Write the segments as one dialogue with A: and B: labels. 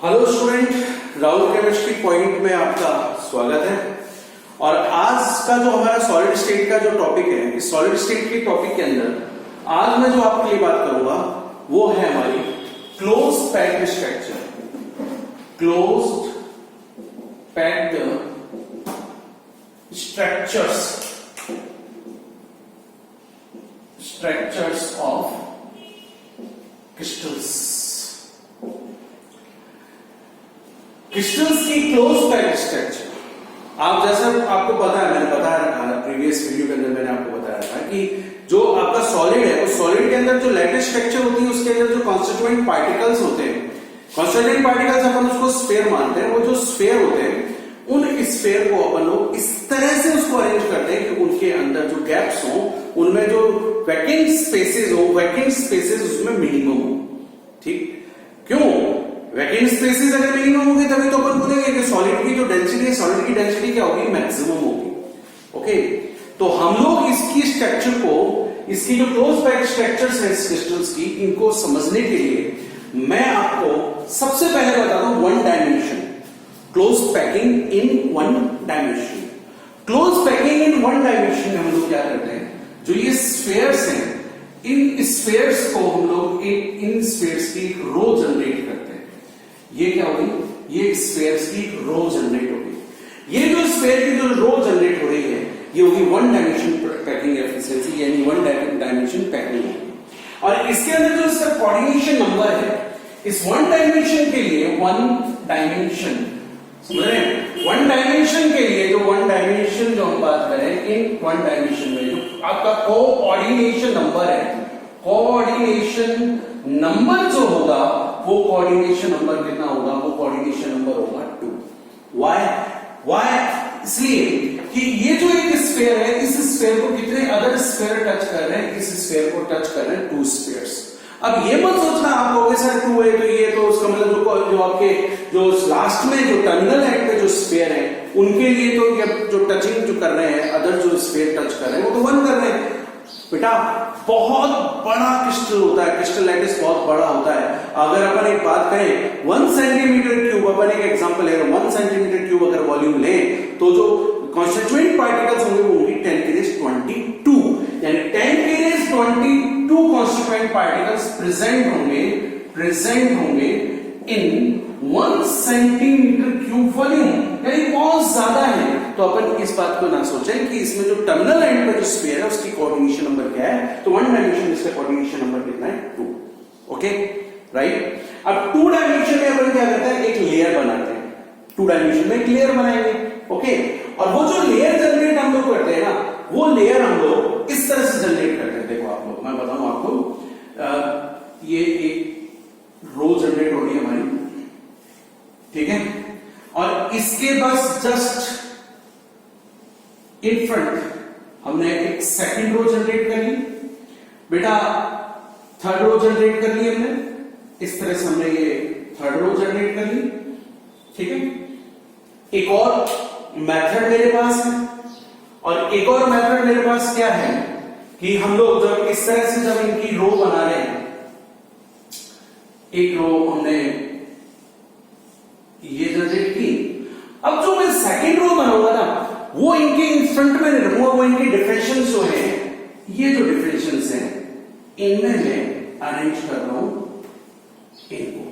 A: Hello student, Rahul chemistry point में आपका स्वागत है। और आज का जो हमारा सॉलिड स्टेट का जो टॉपिक है, इस सॉलिड स्टेट के टॉपिक के अंदर आज मैं जो आपके लिए बात करूंगा वो है हमारी close packed structure. Closed packed structures of crystals. Crystals की क्लोज पैक्ड स्ट्रक्चर, आप जैसा आपको पता है, मैंने बताया रखा है प्रीवियस वीडियो के अंदर, मैंने आपको बताया था कि जो आपका सॉलिड है उस सॉलिड के अंदर जो लैटिस स्ट्रक्चर होती है उसके अंदर जो कॉन्स्टिट्यूएंट पार्टिकल्स होते हैं, कॉन्स्टिट्यूएंट पार्टिकल्स अपन उसको स्फीयर मानते हैं। वो जो स्फीयर होते हैं उन स्फीयर को अपन लोग इस तरह से उसको अरेंज करते हैं कि उनके अंदर जो गैप्स हो उनमें जो वैकेंट स्पेसेस हो, वैकेंट स्पेसेस उसमें मिनिमम हो। ठीक, क्यों? वैकेंट स्पेसेस अगर मिनिमम होगी तभी तो अपन बोलेंगे कि सॉलिड की जो डेंसिटी है, सॉलिड की डेंसिटी क्या होगी? मैक्सिमम होगी। ओके, तो हम लोग इसकी स्ट्रक्चर को, इसकी जो क्लोज पैक्ड स्ट्रक्चर्स है क्रिस्टल्स की, इनको समझने के लिए मैं आपको सबसे पहले बता दूं one dimension, close packing in one dimension. Close packing in one dimension में हम लोग क्या करते हैं, जो ये स्फीयर्स हैं, इन स्फीयर्स को हम लोग इन स्फीयर्स की रो जनरेट करते हैं। ये क्या होगी? ये स्फीयर्स की रो जनरेट होगी। ये जो स्फीयर की जो रो जनरेट हो रही है ये होगी वन डायमेंशन पैकिंग एफिशिएंसी, यानी वन डायमेंशन पैकिंग होगी। और इसके अंदर जो इसका कोऑर्डिनेशन नंबर है, इस वन डायमेंशन के लिए वन डायमेंशन, समझ रहे हैं? वन डायमेंशन के लिए जो वन डायमेंशन जो हम बात करें, इन वन डायमेंशन में जो आपका कोऑर्डिनेशन नंबर है, कोऑर्डिनेशन नंबर जो होगा वो कोऑर्डिनेशन नंबर कितना होगा? वो कोऑर्डिनेशन नंबर होगा 2। वाई? इसलिए कि ये जो एक स्फीयर है, इस स्फीयर को कितने अदर स्फीयर टच कर रहे हैं? इस स्फीयर को टच कर रहे हैं 2 स्फीयर्स। अब ये मत सोचना आप कहोगे सर 2 है तो ये तो उसका मतलब जो आपके जो लास्ट में जो टर्मिनल एंड पे जो स्फीयर है उनके लिए तो ये जो टचिंग जो कर रहे हैं, अदर जो स्फीयर टच कर रहे हैं वो तो 1 कर रहे हैं। बेटा बहुत बड़ा क्रिस्टल होता है, क्रिस्टल लैटिस बहुत बड़ा होता है। अगर अपन एक बात करें 1 सेंटीमीटर क्यूब, अपन एक एग्जांपल है, 1 सेंटीमीटर क्यूब अगर वॉल्यूम लें तो जो कॉन्स्टिट्यूएंट पार्टिकल्स होंगे वो होंगे 10⁻²2, यानी 10⁻²2 कॉन्स्टिट्यूएंट पार्टिकल्स प्रेजेंट होंगे इन 1 सेंटीमीटर क्यूब वॉल्यूम, यानी बहुत ज्यादा है। तो अपन इस बात को ना सोचें कि इसमें जो टर्मिनल एंड पे जो स्फीयर है उसकी कोऑर्डिनेशन नंबर क्या है, तो वन डायमेंशन इसका कोऑर्डिनेशन नंबर कितना है? 2। Okay, right. अब 2 डायमेंशन में अपन क्या करते हैं? एक लेयर बनाते हैं। 2 डायमेंशन में एक लेयर बनाएंगे। ओके, और वो जो लेयर जनरेट हम लोग करते हैं ना, वो लेयर हम लोग इस तरह से जनरेट करते हैं। देखो आप लोग, मैं बताऊं आपको, ये एक रो जनरेट हो रही है हमारी, ठीक है, और इसके बस जस्ट इन फ्रंट हमने एक सेकंड रो जनरेट कर ली। बेटा थर्ड रो जनरेट कर ली हमने, इस तरह से हमने ये थर्ड रो जनरेट कर ली, ठीक है। एक और मेथड मेरे पास है, और एक और मेथड मेरे पास क्या है कि हम लोग जब इस तरह से जब इनकी रो बना रहे हैं, एक रो हमने ये जनरेट की, अब जो मैं सेकंड रो बनाऊंगा ना वो इनके इन फ्रंट में नहीं रखूंगा, वो इनके डिफरेंशियल्स जो है, ये जो डिफरेंशियल्स हैं इनमें मैं अरेंज कर रहा हूं इनको,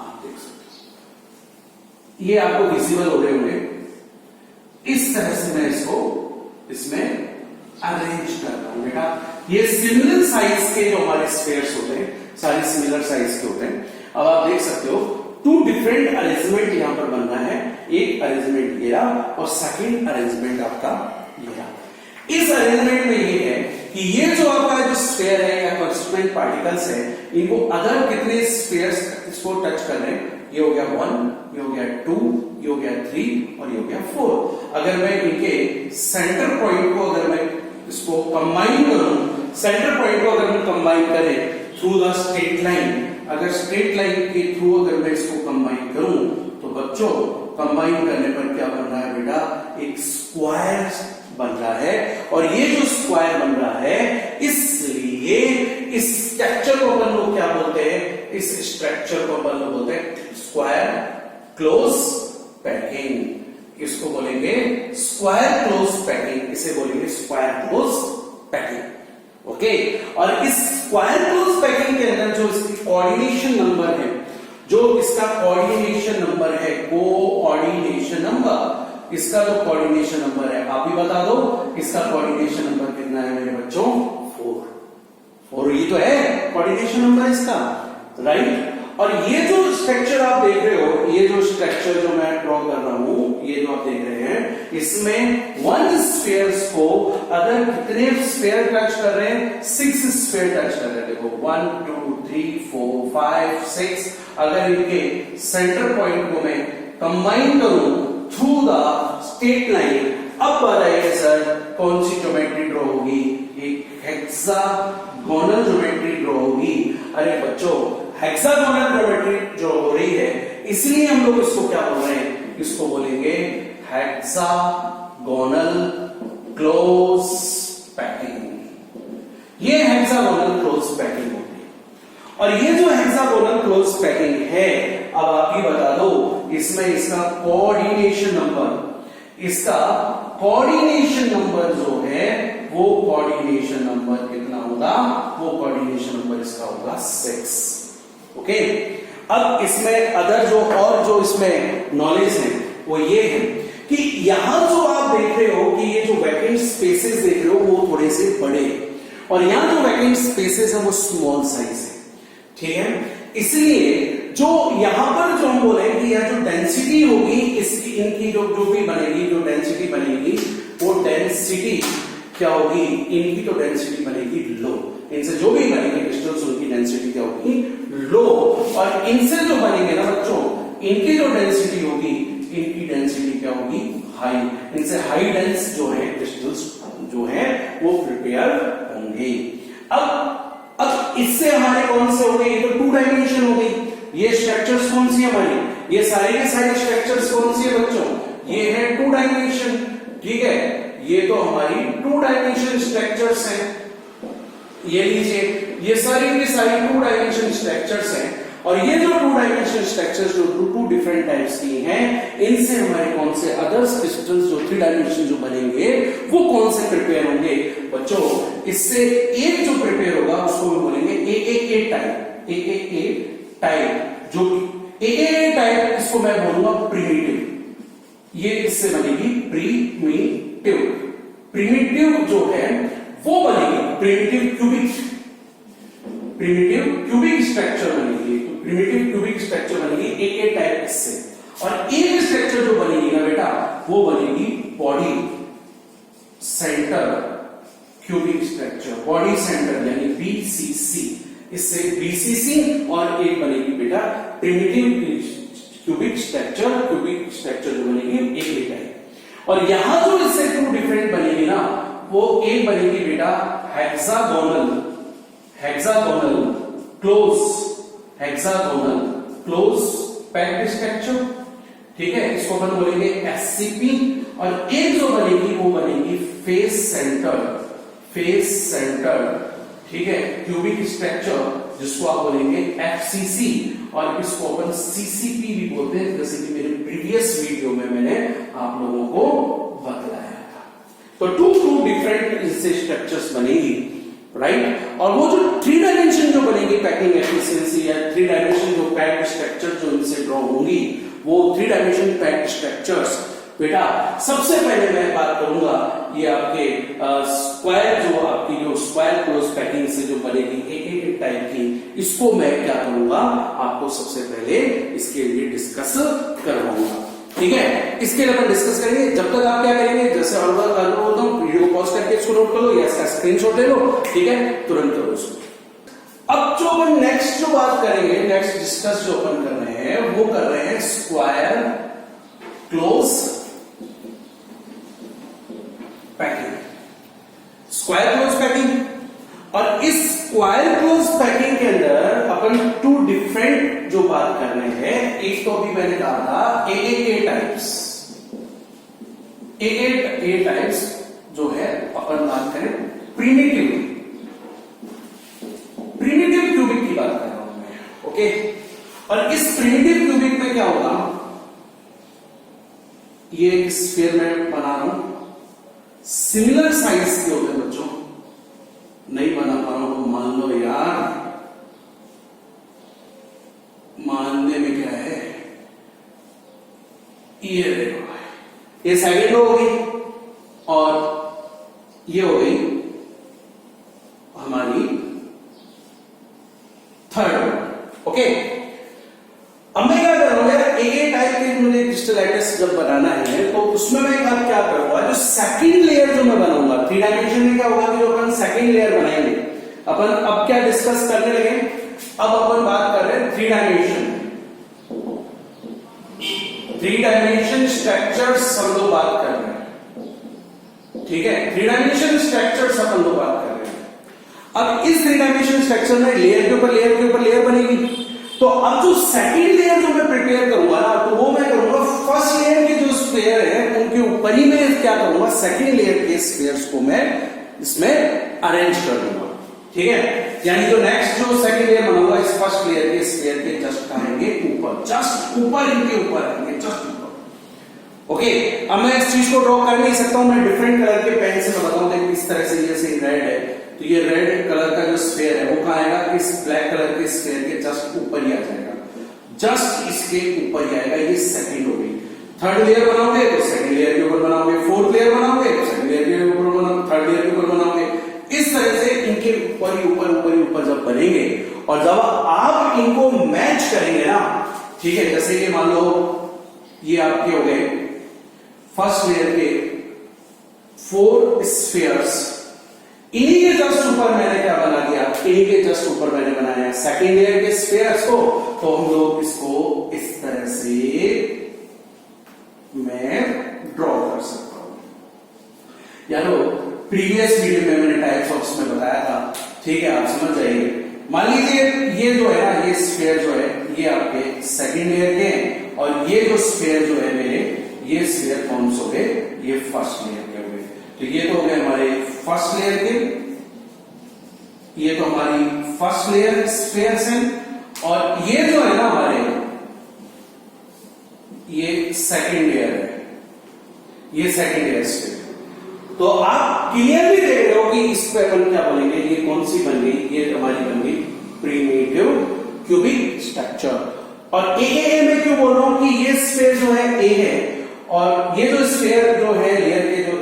A: आप देख सकते हो ये आपको विजिबल हो रहे होंगे। इस तरह से मैं इसको इसमें अरेंज कर रहा हूं। बेटा ये सिमिलर साइज के जो हमारे स्फीयर्स होते हैं, सारे सिमिलर साइज के होते हैं। अब आप देख सकते हो 2 डिफरेंट अरेंजमेंट यहां पर बन रहा है। एक अरेंजमेंट ये रहा और सेकंड अरेंजमेंट आपका ये रहा। इस अरेंजमेंट में ये है कि ये जो आपका जो स्फीयर है या कॉन्स्टिट्यूएंट पार्टिकल्स है, इनको अदर कितने स्फीयर्स इसको टच कर रहे हैं? ये हो गया 1, ये हो गया 2, ये हो गया 3 और ये हो गया 4। अगर मैं इनके सेंटर पॉइंट को अगर मैं इसको कंबाइन करूं, सेंटर पॉइंट को अगर मैं कंबाइन करें थ्रू द स्ट्रेट लाइन, अगर स्ट्रेट लाइन के थ्रू अगर मैं इसको कंबाइन करूं तो बच्चों कंबाइन करने पर क्या बन रहा है बेटा? एक स्क्वायर बन रहा है। और ये जो स्क्वायर बन रहा है इसलिए ये इस स्ट्रक्चर को अपन लोग क्या बोलते हैं, इस स्ट्रक्चर को अपन लोग बोलते हैं स्क्वायर क्लोज पैकिंग। इसको बोलेंगे स्क्वायर क्लोज पैकिंग, इसे बोलेंगे स्क्वायर क्लोज पैकिंग। ओके, और इस स्क्वायर क्लोज पैकिंग के अंदर जो इसकी कोऑर्डिनेशन नंबर है, जो इसका कोऑर्डिनेशन नंबर है, कोऑर्डिनेशन नंबर, इसका जो कोऑर्डिनेशन नंबर है आप भी बता दो, इसका कोऑर्डिनेशन नंबर कितना है मेरे बच्चों, 4। ये तो है कोऑर्डिनेशन नंबर इसका, राइट। और ये जो स्ट्रक्चर आप देख रहे हो, ये जो स्ट्रक्चर जो मैं ड्रॉ कर रहा हूं, ये जो आप देख रहे हैं, इसमें 1 स्फीयर्स को अगर कितने स्फीयर टच कर रहे हैं, 6 स्फीयर टच कर रहे हैं। देखो 1 2 3 4 5 6, अगर इनके सेंटर पॉइंट को मैं कंबाइन करूं थ्रू द स्ट्रेट लाइन, अब बताइए सर कौन सी ज्योमेट्री ड्रॉ होगी, एक हेक्सागोनल ज्योमेट्री ड्रॉ होगी। अरे बच्चों, हेक्सागोनल ज्योमेट्री जो हो रही है, इसलिए हम लोग इसको क्या बोल रहे हैं, इसको बोलेंगे हेक्सागोनल क्लोज पैकिंग। ये हेक्सागोनल क्लोज पैकिंग होती है। और ये जो हेक्सागोनल क्लोज पैकिंग है, अब आप ही बता दो, इसमें इसका कोऑर्डिनेशन नंबर जो है, वो कोऑर्डिनेशन नंबर कितना होगा, वो कोऑर्डिनेशन नंबर इसका होगा 6। ओके, अब इसमें अदर जो इसमें नॉलेज है वो ये है कि यहां जो आप देख रहे हो कि ये जो वैकेंट स्पेसेस देख रहे हो वो थोड़े से बड़े, और यहां जो वैकेंट स्पेसेस है वो स्मॉल साइज है, ठीक है। इसलिए जो यहां पर जो हम बोले कि यह जो डेंसिटी होगी इसकी, इनकी जो भी बनेगी, जो डेंसिटी बनेगी, वो डेंसिटी क्या होगी, इनकी तो डेंसिटी बनेगी लो, इनसे जो भी बनेंगे क्रिस्टल्स उनकी डेंसिटी क्या होगी, लो। और इनसे जो बनेंगे ना बच्चों, इनकी जो डेंसिटी होगी, इनकी डेंसिटी क्या होगी, हाई। इनसे हाई डेंस जो है क्रिस्टल्स जो है वो प्रिपेयर होंगे। अब इससे हमारे कौन से हो गए, ये तो 2 डायमेंशन हो गई। ये स्ट्रक्चर्स कौन सी हमारी, ये सारे के सारे स्ट्रक्चर्स कौन सी है बच्चों, ये है 2 डायमेंशन, ठीक है। ये तो हमारी 2 डायमेंशन स्ट्रक्चर्स हैं, ये लीजिए, ये सारी की सारी 2 डायमेंशन स्ट्रक्चर्स हैं। और ये जो 2 डायमेंशन स्ट्रक्चर्स जो 2 डिफरेंट टाइप्स की हैं, इनसे हमारे कौन से अदर्स क्रिस्टल्स जो 3 डायमेंशन जो बनेंगे वो कौन से प्रिपेयर होंगे बच्चों। इससे एक जो प्रिपेयर होगा उसको हम बोलेंगे AAA टाइप, AAA टाइप, जो AAA टाइप इसको मैं बोलूंगा प्रिमिटिव। ये इससे बनेगी प्रीमिटिव। प्रिमिटिव जो है वो बनेगी प्रिमिटिव क्यूबिक स्ट्रक्चर बनेगी। तो प्रिमिटिव क्यूबिक स्ट्रक्चर बनेगी AA टाइप इससे। और एक स्ट्रक्चर जो बनेगी ना बेटा, वो बनेगी body centre cubic structure, body centre यानी BCC। इससे BCC और एक बनेगी बेटा प्रिमिटिव क्यूबिक स्ट्रक्चर जो बनेगी AA टाइप। और यहां जो इससे 2 डिफरेंट बनेगी ना, वो एक बनेगी बेटा हेक्सागोनल क्लोज पैक्ड स्ट्रक्चर, ठीक है, इसको अपन बोलेंगे SCP। और एक जो बनेगी वो बनेगी फेस सेंटर, ठीक है, क्यूबिक स्ट्रक्चर, जिसको आप बोलेंगे FCC। और इसको अपन CCP भी बोलते हैं, जैसे कि मेरे प्रीवियस वीडियो में मैंने आप लोगों को बतलाया था। तो 2 डिफरेंट इससे स्ट्रक्चर्स बनेगी, राइट। और वो जो 3 डायमेंशन जो बनेगी पैकिंग एफिशिएंसी या 3 डायमेंशन जो पैक्ड स्ट्रक्चर जो इनसे ड्रॉ होंगी, वो 3 डायमेंशन पैक्ड स्ट्रक्चर्स बेटा, सबसे पहले मैं बात करूंगा ये आपके स्क्वायर क्लोज पैकिंग से जो बनेगी AA टाइप की, इसको मैं क्या करूंगा, आपको सबसे पहले इसके लिए डिस्कस करवाऊंगा, ठीक है। इसके लिए अपन डिस्कस करेंगे। जब तक आप क्या करेंगे, जैसे और बोलता हूं, वीडियो को पॉज करके इसको नोट कर लो या इसका स्क्रीनशॉट ले लो, ठीक है, तुरंत करो इसको। अब जो अपन नेक्स्ट जो बात करेंगे, नेक्स्ट डिस्कस जो अपन कर रहे हैं, वो कर रहे हैं स्क्वायर क्लोज पैकिंग। और इस स्क्वायर क्लोज पैकिंग के अंदर अपन 2 डिफरेंट जो बात कर रहे हैं, एक तो अभी मैंने कहा था AA टाइप्स जो है अपन बात करें प्रीमिटिव ओके। और इस प्रिमिटिव क्यूबिक में क्या होगा, ये एक स्फीयर में बना रहा हूं, सिमिलर साइज के होते हैं बच्चों, नहीं बना पा रहा हूं तो मान लो यार, मानने में क्या है, ये देखो, ये सेकंड हो गई और ये हो गई हमारी थर्ड। ओके, अब मैं क्या कर रहा हूं, ए टाइप के मुझे क्रिस्टल लैटिस जब बनाना है तो उसमें मैं अब क्या करूंगा, जो सेकंड लेयर जो मैं बनाऊंगा, 3 डायमेंशन में क्या होगा कि जो अपन सेकंड लेयर बनाएंगे, अपन अब क्या डिस्कस करने लगे, अब अपन बात कर रहे हैं 3 डायमेंशन, 3 डायमेंशन स्ट्रक्चर्स हम लोग बात कर रहे हैं, ठीक है, 3 डायमेंशन स्ट्रक्चर्स अपन लोग बात कर रहे हैं। अब इस 3 डायमेंशन स्ट्रक्चर में लेयर के ऊपर लेयर के ऊपर लेयर बनेगी, तो अब जो सेकंड लेयर जो मैं प्रिपेयर करूंगा ना, तो वो मैं करूंगा फर्स्ट लेयर के जो स्फीयर है उनके ऊपर ही मैं क्या करूंगा, सेकंड लेयर के स्फीयर्स को मैं इसमें अरेंज कर दूंगा, ठीक है। यानी जो नेक्स्ट जो सेकंड लेयर बनाऊंगा, इस फर्स्ट लेयर के स्फीयर के जस्ट आएंगे ऊपर, जस्ट ऊपर, इनके ऊपर आएंगे, जस्ट ऊपर। ओके, अब मैं इस चीज को ड्रॉ कर नहीं सकता हूं, मैं डिफरेंट कलर के पेन से बताऊं, देखिए इस तरह से, जैसे रेड है तो ये रेड कलर का जो स्फीयर है वो कहां आएगा, इस ब्लैक कलर के स्फीयर के जस्ट ऊपर ही आ जाएगा, जस्ट इसके ऊपर ही आएगा, ये सेकंड हो गई। थर्ड लेयर बनाओगे तो सेकंड लेयर के ऊपर बनाओगे, फोर्थ लेयर बनाओगे तो सेकंड लेयर के ऊपर बनाओगे, थर्ड लेयर के ऊपर बनाओगे, इस तरह से इनके ऊपर ही ऊपर ऊपर ही ऊपर जब बनेंगे, और जब आप इनको मैच करेंगे ना, ठीक है, जैसे कि मान लो ये आपके हो गए फर्स्ट लेयर के 4 स्फीयर्स, इन्हीं के जस्ट ऊपर मैंने क्या बना दिया, इन्हीं के जस्ट ऊपर मैंने बनाया सेकंड लेयर के स्फीयर्स को, तो हम लोग इसको इस तरह से मैं ड्रॉ कर सकता हूं। यारो प्रीवियस वीडियो में मैंने टाइप्स ऑफ में बताया था, ठीक है, आप समझ जाइए। मान लीजिए ये जो है ना, ये स्फीयर जो है ये आपके सेकंड लेयर के हैं, और ये जो स्फीयर जो है मेरे, ये स्फीयर कौन से हो गए, ये फर्स्ट लेयर के हो गए। तो ये तो हो गए हमारे फर्स्ट लेयर के, ये तो हमारी फर्स्ट लेयर स्फीयर्स हैं, और ये जो है ना हमारे, ये सेकंड लेयर है, ये सेकंड लेयर स्फीयर। तो आप क्लियरली देख रहे हो कि इस पे अपन क्या बोलेंगे, ये कौन सी बन गई, ये हमारी बन गई प्रिमिटिव क्यूबिक स्ट्रक्चर। और ए मैं क्यों बोल रहा हूं कि ये स्फीयर जो है ए है, और ये जो स्फीयर जो है लेयर के जो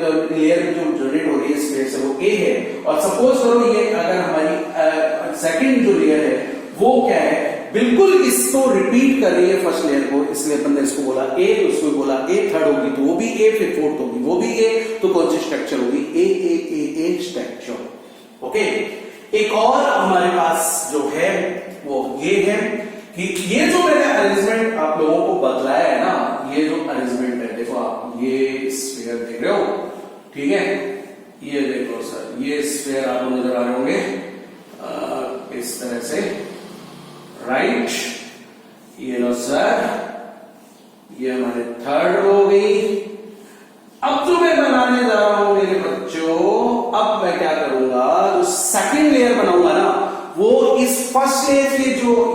A: जनरेट हो रही है स्फीयर से वो ए है, और सपोज करो ये अगर हमारी सेकंड जो लेयर है वो क्या है, बिल्कुल इसको रिपीट कर रही है फर्स्ट लेयर को, इसलिए अपन ने इसको बोला ए, तो उसको बोला ए, थर्ड होगी तो वो भी ए, फिर फोर्थ होगी वो भी ए, तो कौन सी स्ट्रक्चर होगी, ए स्ट्रक्चर। ओके, एक और हमारे पास जो है वो ये है कि ये जो मैंने अरेंजमेंट आप लोगों को बतलाया है ना, ये जो अरेंजमेंट है, देखो आप ये स्फीयर देख रहे हो, ठीक है, ये देखो सर, ये स्फीयर आपको नजर आ रहे होंगे इस तरह से, राइट, ये लो सर, ये हमारे थर्ड हो गई। अब जो मैं बनाने जा रहा हूं मेरे बच्चों, अब मैं क्या करूंगा, जो सेकंड लेयर बनाऊंगा ना, वो इस फर्स्ट लेयर के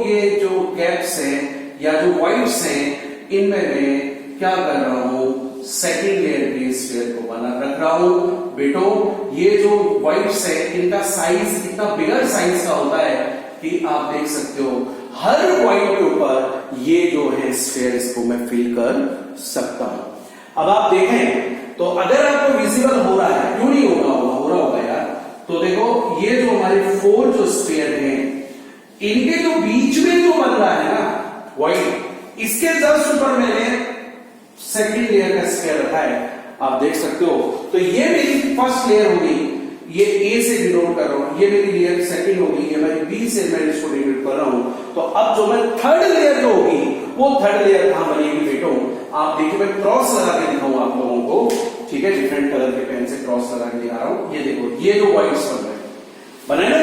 A: ये जो गैप्स हैं या जो वाइड्स हैं, इनमें मैं क्या कर रहा हूं, सेकंड लेयर के स्फीयर को बना रख रहा हूं। बेटो ये जो वाइड्स है इनका साइज इतना बिगर साइज का होता है कि आप देख सकते हो हर वाइड के ऊपर ये जो है स्फीयर, इसको मैं फिल कर सकता हूं। अब आप देखें तो अगर आपको विजिबल हो रहा है, क्यों नहीं होगा, हो रहा होगा यार, तो देखो ये जो हमारे 4 जो स्फीयर हैं, इनके जो बीच में जो बन रहा है ना वाइड, इसके जस्ट ऊपर मैंने सेकंड लेयर का स्फीयर रखा है, आप देख सकते हो। तो ये मेरी फर्स्ट लेयर होगी, ये ए से डिनोट कर रहा हूं, ये मेरी लेयर सेकंड होगी, ये मेरी बी से मैं इसको डिनोट कर रहा हूं। तो अब जो मैं थर्ड लेयर जो होगी, वो थर्ड लेयर कहां बनेगी बेटो, आप देखिए, मैं क्रॉस लगा के दिखाऊं आप लोगों को, ठीक है, डिफरेंट कलर के पेन से क्रॉस लगा के दिखा रहा हूं। ये देखो, ये जो वाइड्स बन रहे हैं, बने ना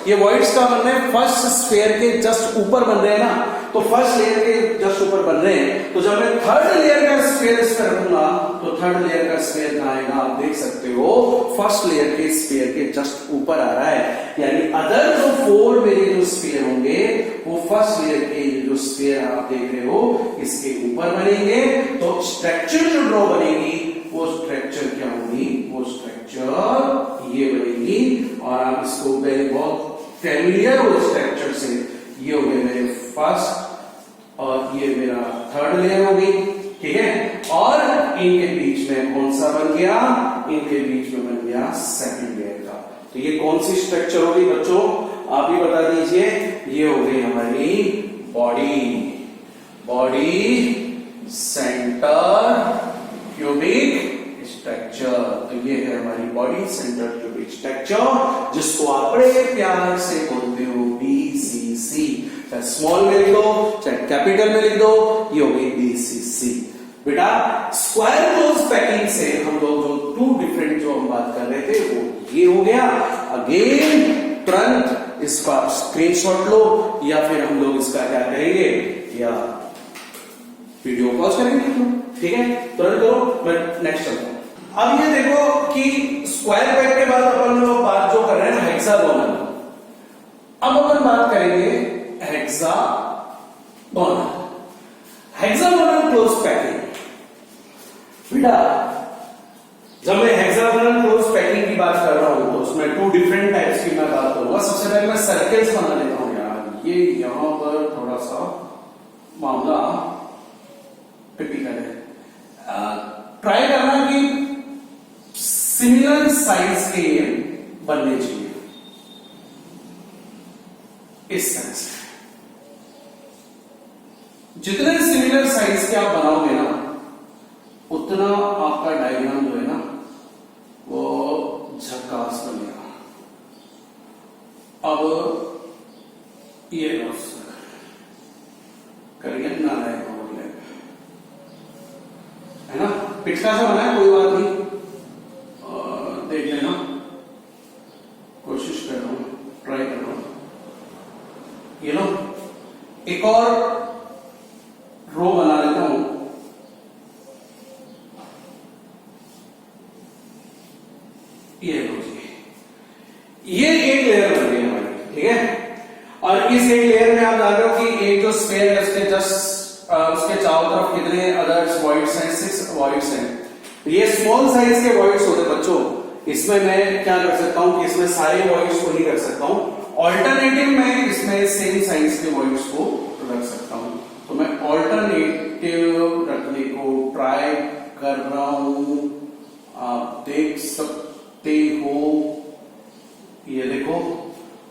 A: ये वाइड्स का बन रहे हैं फर्स्ट स्फीयर के जस्ट ऊपर बन रहे हैं ना, तो फर्स्ट लेयर के जस्ट ऊपर बन रहे हैं। तो जब मैं थर्ड लेयर का स्फीयर इस पर रखूंगा, तो थर्ड लेयर का स्फीयर कहां आएगा, आप देख सकते हो, फर्स्ट लेयर के स्फीयर के जस्ट ऊपर आ रहा है। यानी अदर जो 4 मेरे जो स्फीयर होंगे वो फर्स्ट लेयर के जो स्फीयर आप देख रहे हो इसके ऊपर बनेंगे, तो स्ट्रक्चर जो ड्रॉ बनेगी वो स्ट्रक्चर क्या होगी, वो स्ट्रक्चर ये बनेगी। और आप इसको पहले बहुत फैमिलियर हो स्ट्रक्चर से, ये हो गए मेरे फर्स्ट और ये मेरा थर्ड लेयर होगी, ठीक है। और इनके बीच में कौन सा बन गया, इनके बीच में बन गया सेकंड लेयर का। तो ये कौन सी स्ट्रक्चर होगी बच्चों, आप ही बता दीजिए। ये हो गई हमारी बॉडी सेंटर क्यूबिक स्ट्रक्चर। तो ये है हमारी बॉडी सेंटर क्यूबिक स्ट्रक्चर, जिसको आप बड़े प्यार से बोलते हो BCC। चाहे स्मॉल में लिख दो चाहे कैपिटल में लिख दो, ये हो गई BCC। बेटा स्क्वायर क्लोज पैकिंग से हम लोग जो टू डिफरेंट जो हम बात कर रहे थे वो ये हो गया। अगेन तुरंत इसका आप स्क्रीनशॉट लो या फिर हम लोग इसका क्या करेंगे, या वीडियो पॉज करेंगे, ठीक है, तुरंत करो। मैं नेक्स्ट चलता हूं। अब ये देखो कि स्क्वायर पैक के बाद अपन लोग बात जो कर रहे हैं हेक्सागोनल। अब अपन बात करेंगे हेक्सागोनल क्लोज पैकिंग। बेटा जब मैं हेक्सागोनल क्लोज पैकिंग की बात कर रहा हूं तो उसमें टू डिफरेंट टाइप्स की मैं बात करूंगा। सबसे पहले मैं सर्कल्स बना लेता हूं यार, ये यहां पर थोड़ा सा मामला टिपिकल है। ट्राई करना कि सिमिलर साइज के बनने चाहिए इस तरह से। जितने सिमिलर साइज के आप बनाओगे ना उतना आपका डायग्राम जो है ना वो झकास बनेगा। अब ये करिए नारायण है ना, पिछला सा बना है, कोई बात नहीं, देख लेना, कोशिश कर रहा हूं, ट्राई कर रहा हूं। ये लो एक और रो बना लेता हूं। ये लो जी, ये एक लेयर बन गई हमारी, ठीक है। और इस एक लेयर में आप जान रहे हो कि एक जो स्फीयर है उसके जस्ट उसके चारों तरफ कितने अदर्स वॉइड्स हैं, 6 वॉइड्स हैं। ये स्मॉल साइज के वॉइड्स होते बच्चों। इसमें मैं क्या कर सकता हूं कि इसमें सारे वॉइड्स को नहीं रख सकता हूं, ऑल्टरनेटिव में इसमें सेम साइज के वॉइड्स को रख सकता हूं। तो मैं ऑल्टरनेटिव रखने को ट्राई कर रहा हूं, आप देख सकते हो, ये देखो,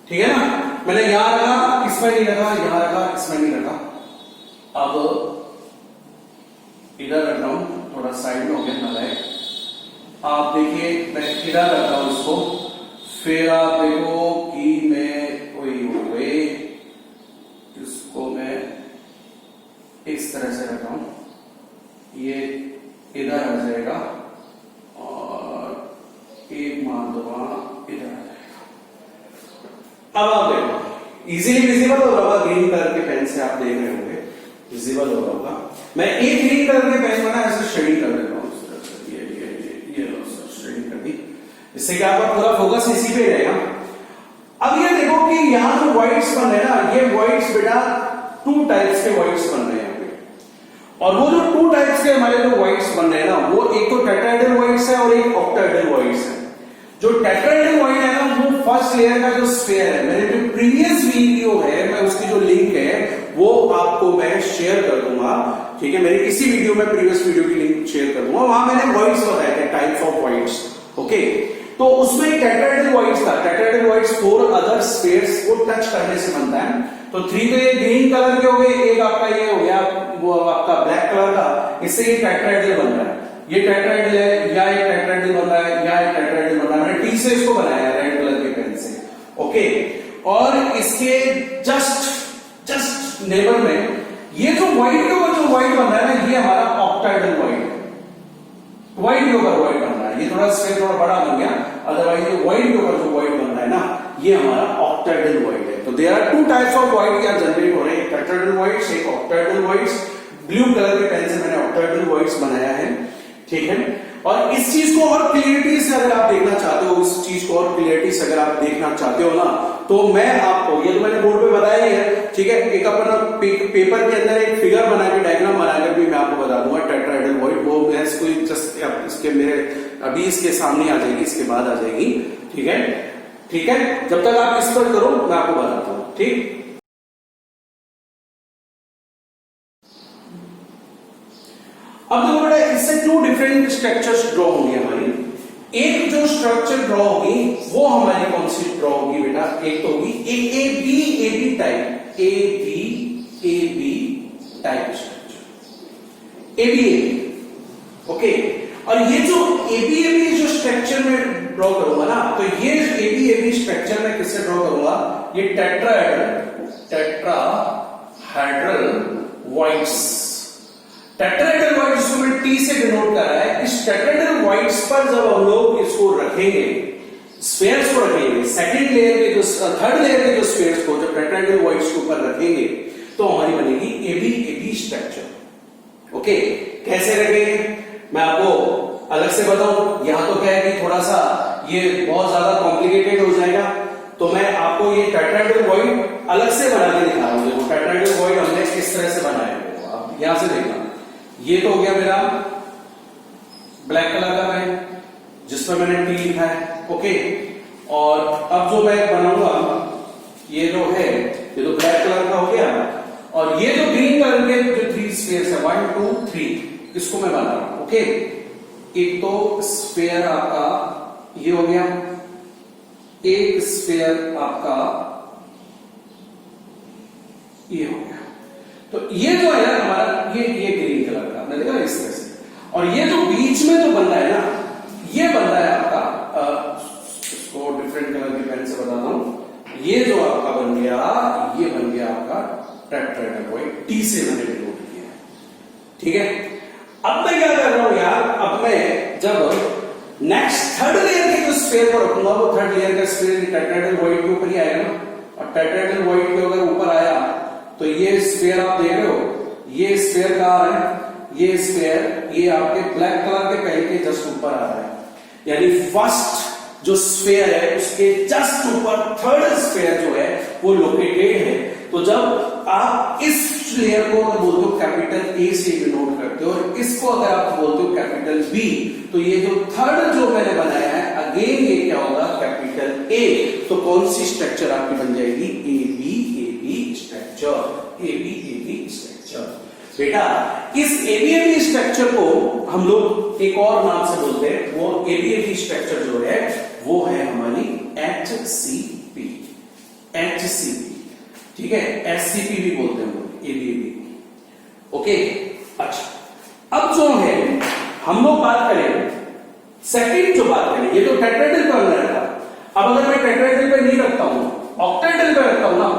A: ठीक है ना। मैंने यहां रखा, इसमें नहीं रखा, यहां रखा, इसमें नहीं रखा। अब इधर रख रहा हूं, थोड़ा साइड में हो गया नालायक। आप देखिए मैं इधर रख रहा हूं इसको, फिर आप देखो कि मैं वही हो गए, इसको मैं इस तरह से रख रहा हूं, ये इधर आ जाएगा और एक मान दो इधर आ जाएगा। अब आप देखो इजीली विजिबल हो रहा होगा, ग्रीन कलर के पेन से आप देख रहे होंगे, विजिबल हो रहा होगा। मैं एक ग्रीन कलर के पेन बना ऐसे शेडिंग कर देता हूं, ये लो सर शेडिंग कर दी, इससे क्या आपका पूरा फोकस इसी पे रहेगा। अब ये देखो कि यहां जो व्हाइट्स बन रहे हैं ना, ये व्हाइट्स बेटा 2 टाइप्स के व्हाइट्स बन रहे हैं यहाँ पे। और वो जो 2 टाइप्स के हमारे जो व्हाइट्स बन रहे हैं ना, वो एक तो टेट्राहेड्रल व्हाइट्स है और एक ऑक्टाहेड्रल व्हाइट्स है। जो टेट्राहेड्रल व्हाइट है ना, वो फर्स्ट लेयर का जो स्फीयर है, मेरे जो प्रीवियस वीडियो है मैं उसकी जो लिंक है वो आपको मैं शेयर कर दूंगा, ठीक है। मेरी इसी वीडियो में प्रीवियस वीडियो की लिंक शेयर कर दूंगा, वहां मैंने व्हाइट्स बताया थे, टाइप्स ऑफ व्हाइट्स, ओके। तो उसमें टेट्राहेड्रल व्हाइट्स था, टेट्राहेड्रल व्हाइट्स 4 अदर स्फीयर्स को टच करने से बनता है। तो 3 तो ये ग्रीन कलर के हो गए, एक आपका ये हो गया वो आपका ब्लैक कलर का, इससे ये टेट्राहेड्रल बन रहा है। ये टेट्राहेड्रल है या ये टेट्राहेड्रल बन रहा है या ये टेट्राहेड्रल बन रहा है, मैंने टी से इसको बनाया रेड कलर के पेन से, ओके। और इसके जस्ट नेबर में ये जो व्हाइट के ऊपर जो व्हाइट बन रहा है ना, ये हमारा ऑक्टाहेड्रल व्हाइट है। व्हाइट के ऊपर व्हाइट बन रहा है, ये थोड़ा स्पेस थोड़ा बड़ा बन गया, अदरवाइज ये व्हाइट के ऊपर जो व्हाइट बन रहा है ना, ये हमारा ऑक्टाहेड्रल व्हाइट है। तो there are 2 types of void या जनरेट हो रहे हैं, टेट्राहेड्रल व्हाइट्स, एक ऑक्टाहेड्रल व्हाइट्स। ब्लू कलर के पेन से मैंने ऑक्टाहेड्रल व्हाइट्स बनाया है, ठीक है। और इस चीज को और क्लियरिटी से अगर आप देखना चाहते हो, इस चीज को और क्लियरिटी से अगर आप देखना चाहते हो ना, तो मैं आपको, ये तो मैंने बोर्ड पे बताया ही है, ठीक है। एक अपन पेपर के अंदर एक फिगर बना के डायग्राम बनाकर भी मैं आपको बता दूंगा टेट्राहेड्रल वॉइड, वो मैं इसको जस्ट इसके मेरे अभी इसके सामने आ जाएगी, इसके बाद आ जाएगी, ठीक है, ठीक है। जब तक आप इस पर करो मैं आपको बताता हूं, ठीक। अब देखो बेटा, इससे टू डिफरेंट स्ट्रक्चर्स ड्रॉ होंगी हमारी। एक जो स्ट्रक्चर ड्रॉ होगी वो हमारी कौन सी ड्रॉ होगी बेटा, एक तो होगी A B type, A B type structure, A B, okay. और ये जो ए बी जो स्ट्रक्चर में ड्रॉ करूंगा ना, तो ये ए बी स्ट्रक्चर में किससे ड्रॉ करूंगा, ये टेट्राहेड्रल वॉइड्स, टेट्राहेड्रल वॉइड्स जिसको मैंने टी से डिनोट करा है, इस टेट्राहेड्रल वॉइड्स पर जब हम लोग इसको रखेंगे, स्फीयर्स को रखेंगे, सेकंड लेयर के जो थर्ड लेयर के जो स्फीयर्स को जब टेट्राहेड्रल वॉइड्स के ऊपर रखेंगे तो हमारी बनेगी ए बी स्ट्रक्चर, ओके। कैसे रखेंगे मैं आपको अलग से बताऊं, यहां तो क्या है कि थोड़ा सा ये बहुत ज्यादा कॉम्प्लिकेटेड हो जाएगा, तो मैं आपको ये टेट्राहेड्रल वॉइड अलग से बना के दिखा रहा हूं। देखो टेट्राहेड्रल वॉइड हमने किस तरह से बनाया है, आप यहां से देखना। ये तो हो गया मेरा ब्लैक कलर का पेन जिस पर मैंने टी लिखा है, ओके। और अब जो मैं बनाऊंगा ये जो है, ये तो ब्लैक कलर का हो गया, और ये जो ग्रीन कलर के जो थ्री स्फीयर्स है 1 2 3, इसको मैं बना रहा हूं, ओके। एक तो स्फीयर आपका ये हो गया, एक स्फीयर आपका ये हो गया, तो ये जो है हमारा ये ग्रीन कलर का आपने देखा इस तरह से। और ये जो बीच में जो बन रहा है ना, ये बन रहा है आपका, इसको डिफरेंट कलर के पेन से बताता हूं, ये जो आपका बन गया, ये बन गया आपका टेट्राहेड्रल वॉइड, टी से मैंने डिनोट किया है, ठीक है। अब मैं क्या कर रहा हूं यार, अब मैं जब नेक्स्ट थर्ड लेयर के जो स्फीयर को रखूंगा, वो थर्ड लेयर का स्फीयर टेट्राहेड्रल वॉइड के ऊपर ही आएगा ना, और टेट्राहेड्रल वॉइड के अगर ऊपर आया तो ये स्फीयर आप देख रहे हो, ये स्फीयर कहां है, ये स्फीयर ये आपके ब्लैक कलर के पेन के जस्ट ऊपर आ रहा है, यानी फर्स्ट जो स्फीयर है उसके जस्ट ऊपर थर्ड स्फीयर जो है वो लोकेटेड है। तो जब आप इस लेयर को अगर बोलते हो कैपिटल ए से डिनोट करते हो, और इसको अगर आप बोलते हो कैपिटल बी, तो ये जो थर्ड जो मैंने बनाया है अगेन ये क्या होगा, कैपिटल ए। तो कौन सी स्ट्रक्चर आपकी बन जाएगी, A B structure, A B structure. बेटा इस ए बी स्ट्रक्चर को हम लोग एक और नाम से बोलते हैं, वो ए बी स्ट्रक्चर जो है वो है हमारी HCP, ठीक है, SCP भी बोलते हैं हम ए बी, ओके। अच्छा अब जो है हम लोग बात करें, सेकंड जो बात करें, ये तो टेट्राहेड्रल पर बन रहा था। अब अगर मैं टेट्राहेड्रल पे नहीं रखता हूं, ऑक्टाहेड्रल पे रखता हूं ना,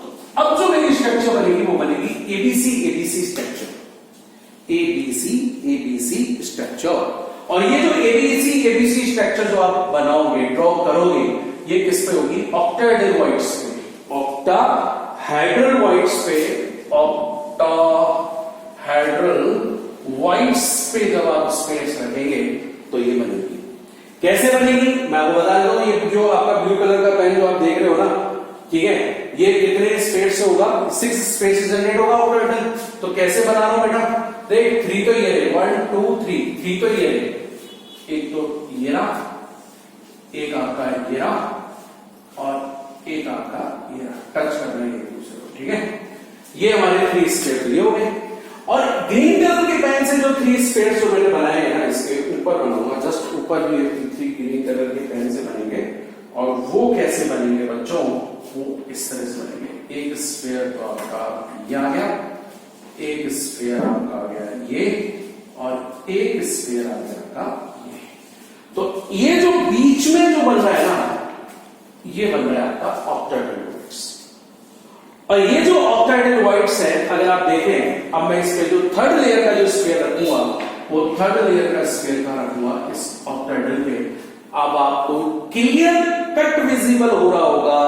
A: तो अब जो मेरी स्ट्रक्चर बनेगी वो बनेगी ABC स्ट्रक्चर, ABC स्ट्रक्चर। और ये जो ABC स्ट्रक्चर जो आप बनाओगे, ड्रॉ करोगे, ये किस पे होगी, ऑक्टाहेड्रल वॉइड्स पे, ऑक्टाहेड्रल वॉइड्स पे, ऑक्टाहेड्रल वॉइड्स पे जब आप स्पेस रखेंगे तो ये बनेगी। कैसे बनेगी मैं आपको बता देता हूं। ये जो आपका ब्लू कलर का पेन जो आप देख रहे हो ना, ठीक है, ये कितने स्पेस से होगा, 6 स्पेस जनरेट होगा ऑक्टाहेड्रल। तो कैसे बना रहा हूं बेटा, देख 3 तो ये है, 1 2 3 तो ये है, एक तो ये रहा, एक आपका ये रहा, और एक आपका ये रहा, टच कर रहे हैं एक दूसरे को, ठीक है। ये हमारे 3 स्पेस ये हो गए। और ग्रीन कलर के पेन से जो 3 स्पेस जो मैंने बनाए हैं ना, इसके ऊपर बनाऊंगा, जस्ट ऊपर भी 3 ग्रीन कलर के पेन से बनेंगे। और वो कैसे बनेंगे बच्चों, वो इस तरह से बनेंगे। एक स्फीयर तो आपका ये आ गया, एक स्फीयर आपका आ गया ये, और एक स्फीयर आ गया आपका ये। तो ये जो बीच में जो बन रहा है ना, ये बन रहा है आपका ऑक्टाहेड्रल वॉइड्स। और ये जो ऑक्टाहेड्रल वॉइड्स है, अगर आप देखें, अब मैं इस पे जो थर्ड लेयर का जो स्फीयर रखूंगा, वो थर्ड लेयर का स्फीयर का रखूंगा इस ऑक्टाहेड्रल पे। अब आपको क्लियर कट विजिबल हो रहा होगा,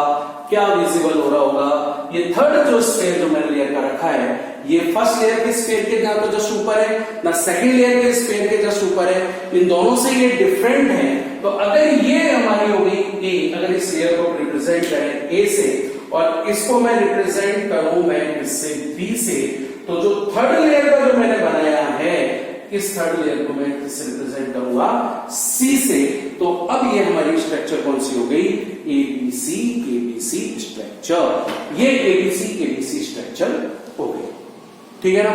A: क्या विजिबल हो रहा होगा, ये थर्ड जो स्फीयर जो मैंने लेयर का रखा है, ये फर्स्ट लेयर के स्फीयर के ना तो जस्ट ऊपर है, ना सेकंड लेयर के स्फीयर के जस्ट ऊपर है, इन दोनों से ये डिफरेंट है। तो अगर ये हमारी हो गई ए, अगर इस लेयर को रिप्रेजेंट करें ए से, और इसको मैं रिप्रेजेंट करूं मैं इससे बी से, तो जो थर्ड लेयर का जो मैंने बनाया है इस थर्ड लेयर को मैं इससे रिप्रेजेंट करूंगा सी से। तो अब ये हमारी स्ट्रक्चर कौन सी हो गई, एबीसी स्ट्रक्चर। ये एबीसी स्ट्रक्चर हो गई, ठीक है ना।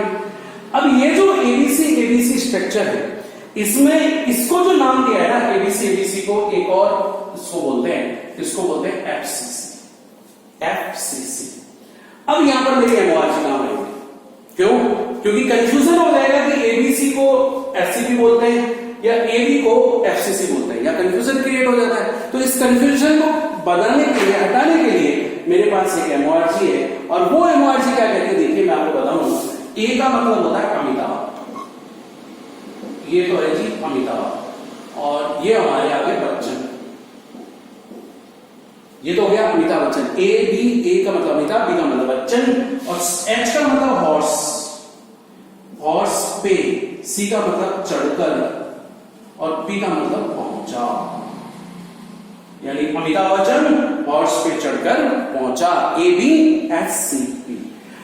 A: अब ये जो एबीसी स्ट्रक्चर है इसमें इसको जो नाम दिया है ना एबीसी को, एक और इसको बोलते हैं एफसीसी। अब यहां पर मेरी एमओआरसी नाम है, क्यों? क्योंकि कंफ्यूजन हो जाएगा कि एबीसी को एफसीपी बोलते हैं या एबी को एफसीसी बोलते हैं, या कंफ्यूजन क्रिएट हो जाता है। तो इस कंफ्यूजन को बदलने के लिए, हटाने के लिए मेरे पास एक एमओआरसी है, और वो एमओआरसी क्या कहते हैं देखिए मैं आपको बताऊं। ए का मतलब होता है अमिताभ, ये तो है जी अमिताभ, और ये हमारे आगे बच्चन, ये तो हो गया अमिताभ बच्चन। ए का मतलब अमिताभ, बी का मतलब बच्चन, और एच का मतलब हॉर्स पे, सी का मतलब चढ़कर, और पी का मतलब पहुंचा, यानी अमिताभ बच्चन हॉर्स पे चढ़कर पहुंचा, ABCP।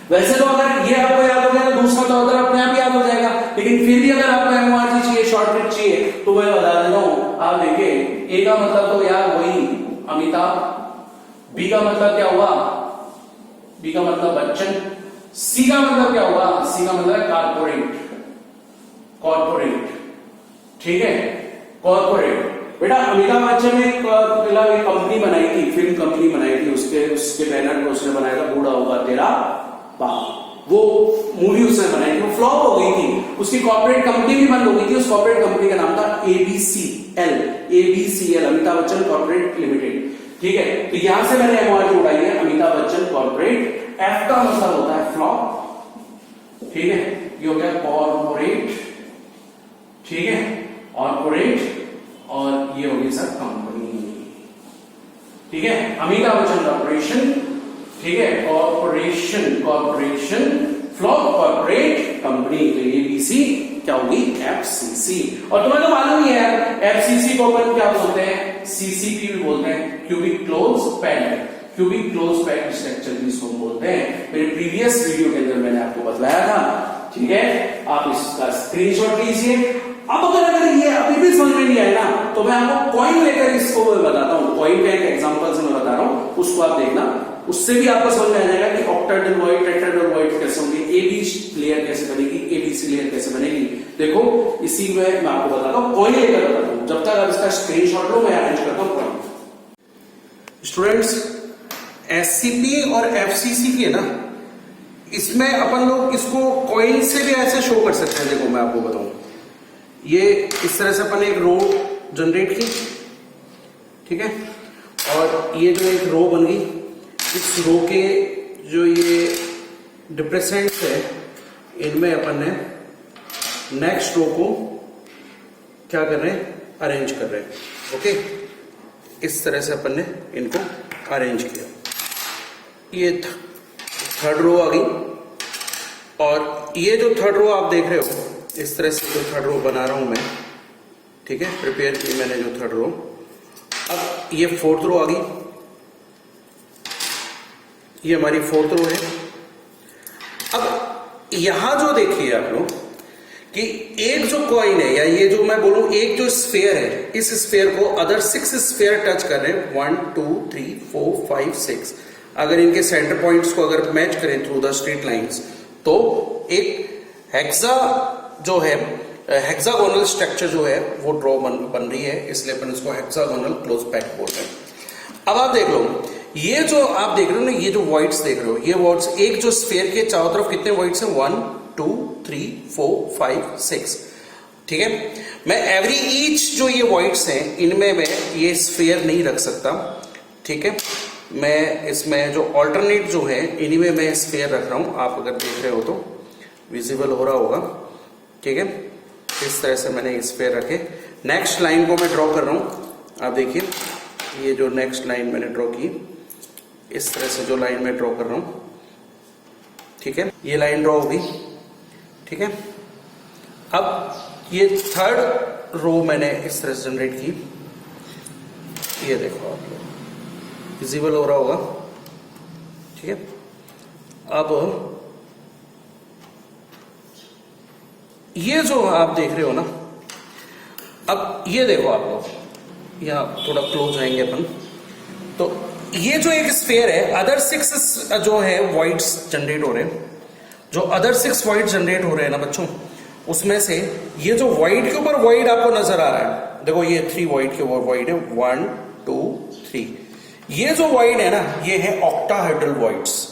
A: वैसे तो अगर ये आपको याद हो गया तो दूसरा तो अगर अपने आप याद हो जाएगा, लेकिन फिर भी अगर आपको एमओआरसी चाहिए, शॉर्टकट चाहिए, तो मैं बता देता हूं। आप देखिए ए का मतलब तो यार वही अमिताभ, बी का मतलब क्या हुआ, बी का मतलब बच्चन, सी का मतलब क्या हुआ, सी का मतलब कॉर्पोरेट, ठीक है, कॉर्पोरेट। बेटा अमिताभ बच्चन ने एक कंपनी बनाई थी, फिल्म कंपनी बनाई थी, उसके बैनर को उसने बनाया था बूढ़ा होगा तेरा बाप। वो मूवी उसने बनाई थी, वो फ्लॉप हो गई थी, उसकी कॉर्पोरेट कंपनी भी बंद हो गई थी। उस कॉर्पोरेट कंपनी का नाम था ABCL, Amitabh Bachchan corporate limited, ठीक है। तो यहां से मैंने एमओआरसी उड़ाई है अमिताभ बच्चन कॉर्पोरेट। एफ का मतलब होता है फ्लॉप, ठीक है, ये हो गया कॉर्पोरेट, ठीक है, कॉर्पोरेट, और ये होगी सर कंपनी, ठीक है, अमिताभ बच्चन कॉर्पोरेशन, ठीक है, कॉर्पोरेशन, फ्लॉप कॉर्पोरेट कंपनी। तो एबीसी क्या होगी, एफसीसी। और तुम्हें तो मालूम ही है एफसीसी को अपन क्या बोलते हैं, सीसीपी भी बोलते हैं, क्यूबिक क्लोज पैक्ड स्ट्रक्चर भी इसको बोलते हैं। मेरे प्रीवियस वीडियो के अंदर मैंने आपको बताया था, ठीक है। आप इसका स्क्रीनशॉट लीजिए। अब अगर ये अभी भी समझ में नहीं आया ना, तो मैं आपको कॉइन लेकर इसको बताता हूं। कॉइन का एक एग्जांपल से मैं बता रहा हूं, उसको आप देखना, उससे भी आपको समझ में आ जाएगा कि ऑक्टाहेड्रल टेट्राहेड्रल कैसे होंगे, एबी लेयर कैसे बनेगी, एबीसी लेयर कैसे बनेगी। देखो इसी में मैं आपको बताता हूं, कॉइन लेकर बताता हूं। जब तक आप इसका स्क्रीनशॉट लो मैं अरेंज करता हूं कॉइन। स्टूडेंट्स, एससीपी और एफसीसी की है ना, इसमें अपन लोग इसको कॉइन से भी ऐसे शो कर सकते हैं। देखो मैं आपको बताऊं, ये इस तरह से अपन एक रो जनरेट की, ठीक है, और ये जो एक रो बन गई, इस रो के जो ये डिप्रेसेंट्स है इनमें अपन ने नेक्स्ट रो को क्या कर रहे हैं, अरेंज कर रहे हैं, ओके। इस तरह से अपन ने इनको अरेंज किया। ये थर्ड रो आ गई, और ये जो थर्ड रो आप देख रहे हो, इस तरह से जो थर्ड रो बना रहा हूं मैं, ठीक है, प्रिपेयर की मैंने जो थर्ड रो। अब ये फोर्थ रो आ गई, ये हमारी फोर्थ रो है। अब यहां जो देखिए आप लोग कि एक जो कॉइन है, या ये जो मैं बोलूं एक जो स्फीयर है, इस स्फीयर को अदर 6 स्फीयर टच कर रहे हैं, 1 2 3 4 5 6। अगर इनके सेंटर पॉइंट्स को अगर मैच करें थ्रू द स्ट्रेट लाइंस, तो एक हेक्सा जो है, हेक्सागोनल स्ट्रक्चर जो है वो ड्रॉ बन रही है, इसलिए अपन इसको हेक्सागोनल क्लोज पैक्ड बोलते हैं। अब आप देख लो, ये जो आप देख रहे हो ना, ये जो वॉइड्स देख रहे हो, ये वॉइड्स एक जो स्फीयर के चारों तरफ कितने वॉइड्स हैं, 1 2 3 4 5 6, ठीक है। मैं एवरी ईच जो ये वॉइड्स हैं इनमें मैं ये स्फीयर नहीं रख सकता, ठीक है। मैं इसमें जो ऑल्टरनेट जो है इन्हीं में मैं स्फीयर रख रहा हूं। आप अगर देख रहे हो तो विजिबल हो रहा होगा, ठीक है। इस तरह से मैंने स्फीयर रखे। नेक्स्ट लाइन को मैं ड्रॉ कर रहा हूं। आप देखिए, ये जो नेक्स्ट लाइन मैंने ड्रॉ की, इस तरह से जो लाइन मैं ड्रॉ कर रहा हूं, ठीक है, ये लाइन ड्रॉ होगी, ठीक है। अब ये थर्ड रो मैंने इस तरह से जनरेट की, ये देखो आप लोग, विजिबल हो रहा होगा, ठीक है। अब ये जो आप देख रहे हो ना, अब ये देखो आप लोग, यहाँ थोड़ा क्लोज आएंगे अपन, तो ये जो एक स्फीयर है, अदर 6 जो है वॉइड्स जनरेट हो रहे हैं, जो अदर 6 वॉइड जनरेट हो रहे हैं ना बच्चों, उसमें से ये जो वॉइड के ऊपर वॉइड आपको नजर आ रहा है, देखो ये 3 वॉइड के ऊपर वॉइड है, 1 2 3, ये जो वॉइड है ना, ये है ऑक्टाहेड्रल वॉइड्स।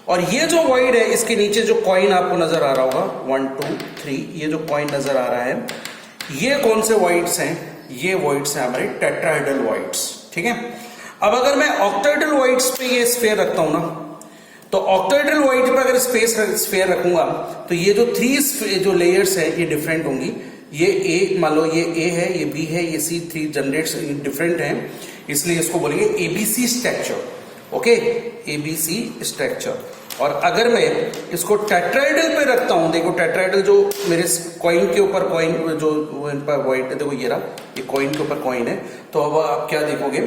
A: और ये जो वॉइड है, इसके नीचे जो कॉइन आपको नजर आ रहा होगा 1 2 3, ये जो कॉइन नजर आ रहा है, ये कौन से वॉइड्स हैं? ये वॉइड्स हैं हमारे टेट्राहेड्रल वॉइड्स। ठीक है। अब अगर मैं ऑक्टाहेड्रल वॉइड्स पे ये स्फीयर रखता हूं ना, तो ऑक्टाहेड्रल वॉइड पे अगर स्फीयर रखूंगा, तो ये जो 3 जो लेयर्स है ये डिफरेंट होंगी। ये ए, मान लो ये ए है, ये बी है, ये सी, 3 जनरेट्स डिफरेंट हैं, इसलिए इसको बोलेंगे ABC structure. Okay, ABC structure. और अगर मैं इसको टेट्राहेड्रल पे रखता हूं, देखो टेट्राहेड्रल जो मेरे कॉइन के ऊपर कॉइन जो इन पर वाइट, देखो ये रहा, ये कॉइन के ऊपर कॉइन है। तो अब आप क्या देखोगे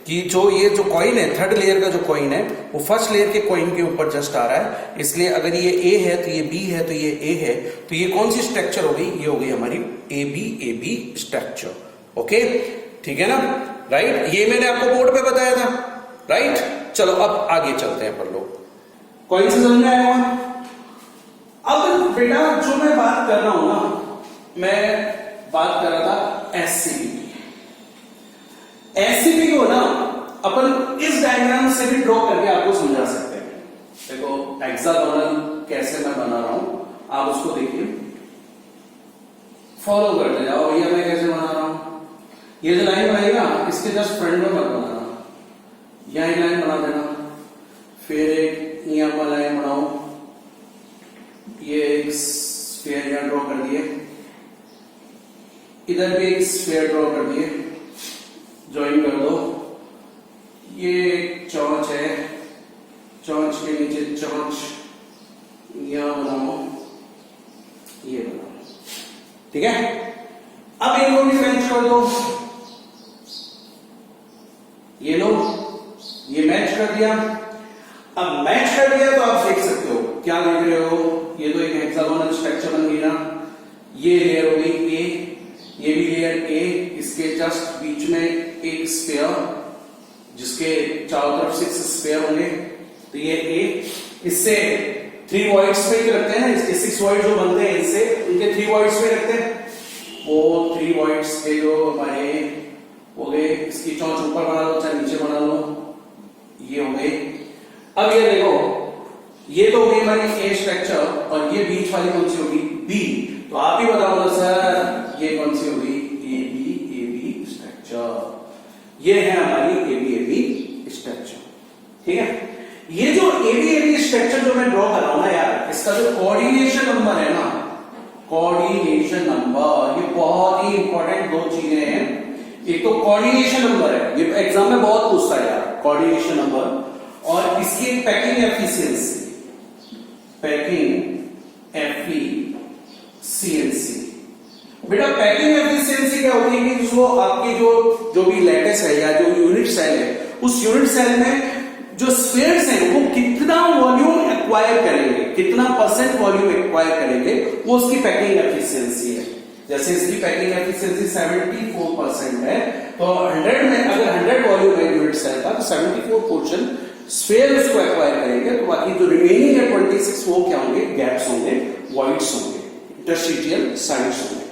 A: कि जो ये जो कॉइन है, 3rd लेयर का जो कॉइन है, वो 1st लेयर के कॉइन के ऊपर जस्ट आ रहा है। इसलिए अगर ये ए है तो ये बी है, तो ये ए है, तो ये कौन सी स्ट्रक्चर हो गई? ये हो गई हमारी एबी स्ट्रक्चर। ओके, ठीक है ना, राइट। ये मैंने आपको बोर्ड पे बताया था, राइट। चलो अब आगे चलते हैं पर लोग, कॉइन से समझ में आया होगा। अब बेटा जो मैं बात कर रहा हूं ना, मैं बात कर रहा था एससीपी की। एससीपी को ना अपन इस डायग्राम से भी ड्रॉ करके आपको समझा सकते हैं। देखो हेक्सागोनल कैसे मैं बना रहा हूं, आप उसको देखिए, फॉलो करते जाओ। भैया मैं कैसे बना रहा हूं, ये जो लाइन बनाएगा इसके जस्ट फ्रंट में मत बनाना, यहां एक लाइन बना देना, फिर एक यहां पर लाइन बनाओ, ये एक स्फीयर यहां ड्रॉ कर दिए, इधर भी एक स्फीयर ड्रॉ कर दिए, ज्वाइन कर दो। ये एक चौंच है, चौंच के नीचे चौंच यहां बनाओ, ये बनाओ, ठीक है। अब इनको भी मैच कर दो, ये लो, ये मैच कर दिया। अब मैच कर दिया तो आप देख सकते हो, क्या देख रहे हो, ये तो एक हेक्सागोनल स्ट्रक्चर बन गई ना। ये लेयर हो गई ए, ये भी लेयर ए, इसके जस्ट बीच में एक स्फीयर जिसके चारों तरफ 6 स्फीयर होंगे, तो ये ए, इससे 3 वॉइड्स पे रखते हैं ना, इसके 6 वॉइड जो बनते हैं इससे, उनके 3 वॉइड्स पे रखते हैं। वो 3 वॉइड्स के जो हमारे हो गए, इसकी चौंच ऊपर बना लो चाहे नीचे बना लो, ये हो गए। अब ये देखो, ये तो होगी हमारी ए स्ट्रक्चर, और ये बीच वाली कौन सी होगी? बी। तो आप ही बताओ ना सर, ये कौन सी होगी? AB structure. ये है हमारी एबी स्ट्रक्चर, ठीक है। ये जो एबी स्ट्रक्चर जो मैं ड्रॉ कर रहा हूं ना यार, इसका जो कोऑर्डिनेशन नंबर है ना, कोऑर्डिनेशन नंबर, ये बहुत ही इंपॉर्टेंट 2 चीजें हैं। एक तो कोऑर्डिनेशन नंबर है, ये एग्जाम में बहुत पूछता है यार, कोऑर्डिनेशन नंबर, और इसकी एक पैकिंग एफिशिएंसी, पैकिंग एफिशिएंसी। बेटा पैकिंग एफिशिएंसी क्या होती है कि जो आपकी जो भी लैटिस है या जो यूनिट सेल है, उस यूनिट सेल में जो स्फीयर्स हैं वो कितना वॉल्यूम एक्वायर करेंगे, कितना % वॉल्यूम एक्वायर करेंगे, वो उसकी पैकिंग एफिशिएंसी है। जैसे इसकी पैकिंग एफिशिएंसी 74% है, तो 100 में अगर 100 वॉल्यूम है यूनिट सेल का, तो 74% स्फीयर उसको एक्वायर करेंगे, तो बाकी जो रिमेनिंग है 26 वो क्या होंगे? गैप्स होंगे, वॉइड्स होंगे, इंटरस्टिशियल साइड्स होंगे।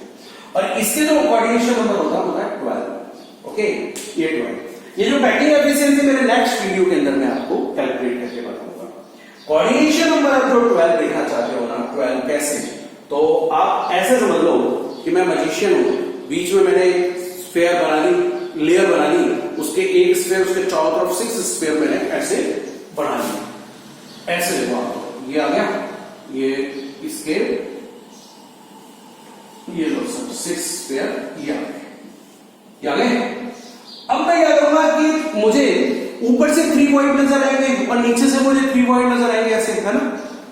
A: और इसके जो कोऑर्डिनेशन नंबर होता है 12। ओके, ये 12। ये जो पैकिंग एफिशिएंसी मेरे नेक्स्ट वीडियो के अंदर मैं आपको कैलकुलेट करके बताऊंगा। कोऑर्डिनेशन नंबर आप जो 12 देखना चाहते हो ना, 12 कैसे, तो आप ऐसे समझ लो कि मैं मैजिशियन हूं, बीच में मैंने स्फीयर बना ली, लेयर बना ली, उसके एक स्फीयर, उसके चारों तरफ 6 स्फीयर मैंने ऐसे बना लिया। ऐसे देखो आप, ये आ गया, ये इसके ये लो सब 6 स्फीयर ये आ गए। अब मैं क्या करूंगा कि मुझे ऊपर से 3 वॉइड नजर आएंगे और नीचे से मुझे 3 वॉइड नजर आएंगे, ऐसे है ना,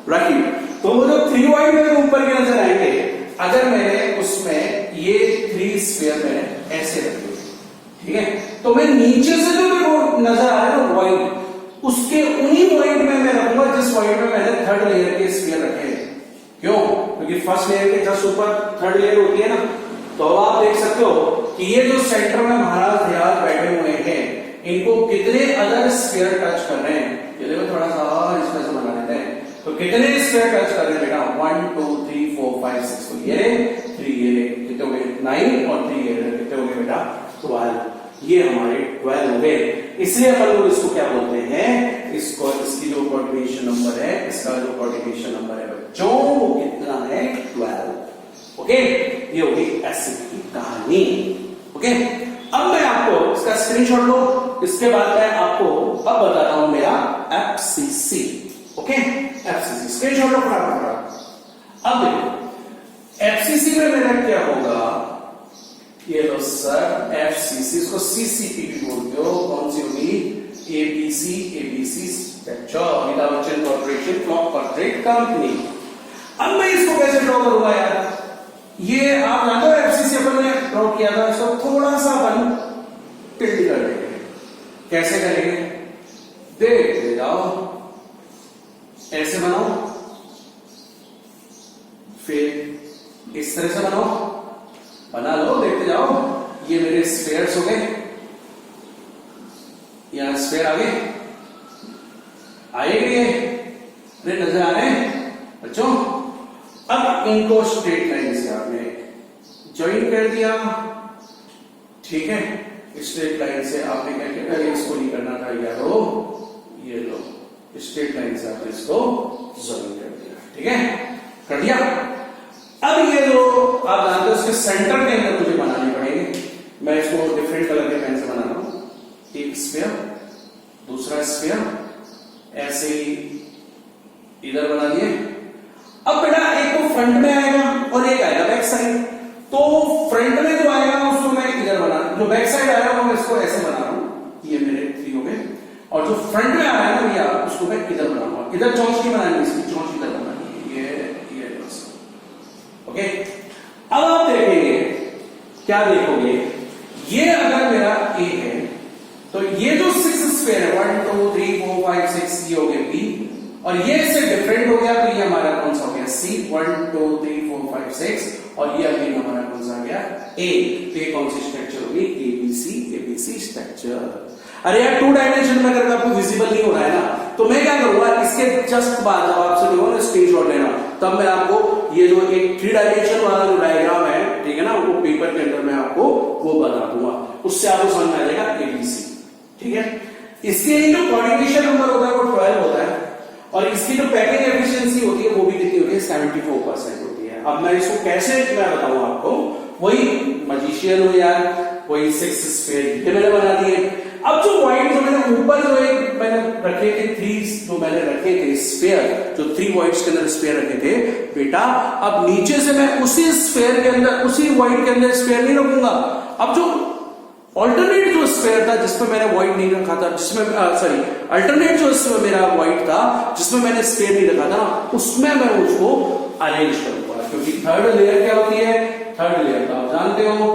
A: राइट। तो वो जो 3 वॉइड मेरे ऊपर के नजर आएंगे, अगर मैंने उसमें ये 3 स्फीयर मैंने ऐसे रख दिए, ठीक है, तो मैं नीचे से जो मेरे को नजर आ रहा है ना वॉइड, उसके उन्हीं वॉइड में मैं रखूंगा जिस वॉइड में मैंने थर्ड लेयर के स्फीयर रखे हैं। क्यों? क्योंकि फर्स्ट लेयर के जस्ट ऊपर थर्ड लेयर होती है ना। तो आप देख सकते हो कि ये जो सेंटर में महाराज ध्यान बैठे हुए हैं, इनको कितने अदर स्फीयर टच कर रहे हैं। ये देखो थोड़ा सा और इसमें से बना लेते हैं। तो कितने स्फीयर टच कर रहे हैं बेटा? 1 2 3 4 5 6। तो ये 3 ये कितने हो गए? 9 और 3 ये कितने हो गए बेटा? 12। ये हमारे 12 हो गए। इसलिए अपन लोग इसको क्या बोलते हैं? इसको इसकी जो कोऑर्डिनेशन नंबर है, इसका जो कोऑर्डिनेशन नंबर है बच्चों वो कितना है? 12। ओके, ये होगी एसिड की कहानी। ओके, अब मैं आपको इसका स्क्रीनशॉट लो। इसके बाद मैं आपको अब बताता हूं मेरा एफसीसी। ओके, एफसीसी स्क्रीनशॉट लो फटाफट। अब देखो एफसीसी में मेरा क्या होगा? ये लो सर एफसीसी, इसको सीसीपी भी बोलते हो। कौन सी होगी? ABC structure, Amitabh Bachchan corporation clock corporate company. अब मैं इसको कैसे ड्रॉ करूंगा यार? ये आप जानते हो एफसीसी अपन ने ड्रॉ किया था, इसको थोड़ा सा अपन टिल्ट कर देंगे। कैसे करेंगे? देखते जाओ, ऐसे बनाओ, फिर इस तरह से बनाओ, बना लो, देखते जाओ। ये मेरे स्फेयर्स हो गए, यहां स्फेयर आ गए, आएंगे अरे नजर आ रहे हैं बच्चों। अब इनको स्ट्रेट लाइन से आपने ज्वाइन कर दिया, ठीक है। स्ट्रेट लाइन से आपने क्या किया? इसको नहीं करना था यारो, ये लो स्ट्रेट लाइन से आपने इसको ज्वाइन कर दिया, ठीक है, कर दिया। अब ये जो आप जानते हो इसके सेंटर के अंदर मुझे बनाने पड़ेंगे। मैं इसको डिफरेंट कलर के पेन से बना रहा हूं। एक स्फीयर, दूसरा स्फीयर, ऐसे ही इधर बना दिए। अब बेटा एक तो फ्रंट में आएगा और एक आएगा बैक साइड। तो फ्रंट में जो आएगा उसको मैं इधर बना, जो बैक साइड आएगा वो मैं इसको ऐसे बना रहा हूं। ये मेरे 3 हो गए। और जो फ्रंट में आ रहा है ना भैया, उसको मैं इधर बनाऊंगा। इधर चौंच की बनानी, इसकी चौंच इधर बनानी। ये ओके। अब आप देखेंगे, क्या देखोगे? ये अगर मेरा ए है तो ये जो 6 स्फीयर है 1 2 3 4 5 6 ये हो गए बी, और ये इससे डिफरेंट हो गया तो ये हमारा कौन सा हो गया? सी। 1 2 3 4 5 6 और ये अगेन हमारा कौन सा आ गया? ए। तो ये कौन सी स्ट्रक्चर होगी? ABC structure. अरे यार 2 डायमेंशन में अगर आपको विजिबल नहीं हो रहा है ना, तो मैं क्या करूंगा? इसके जस्ट बाद जब आपसे जो है स्क्रीनशॉट लेना, तब मैं आपको ये जो एक 3 डायमेंशन वाला जो डायग्राम है, ठीक है ना, वो पेपर के अंदर मैं आपको वो बता दूंगा। उससे आपको समझ में आ जाएगा एबीसी, ठीक है। इसके जो कोऑर्डिनेशन नंबर होता है वो 12 होता है, और इसकी जो पैकिंग एफिशिएंसी होती है वो भी कितनी होती है? 74% होती है। अब मैं इसको कैसे मैं बताऊं आपको? वही मजिशियन हो यार, वही 6 स्फीयर ये मैंने बना दिए। अब जो व्हाइट जो मैंने ऊपर जो एक मैंने रखे थे 3 जो मैंने रखे थे स्फीयर, जो 3 व्हाइट्स के अंदर स्फीयर रखे थे बेटा, अब नीचे से मैं उसी स्फीयर के अंदर, उसी व्हाइट के अंदर स्फीयर नहीं रखूंगा। अब जो ऑल्टरनेट जो स्फीयर था जिसमें मैंने व्हाइट नहीं रखा था, जिसमें सॉरी अल्टरनेट जो इसमें मेरा व्हाइट था जिसमें मैंने स्फीयर नहीं रखा था, उसमें मैं उसको अरेंज करूंगा। क्योंकि थर्ड लेयर क्या होती है? थर्ड लेयर तो आप जानते हो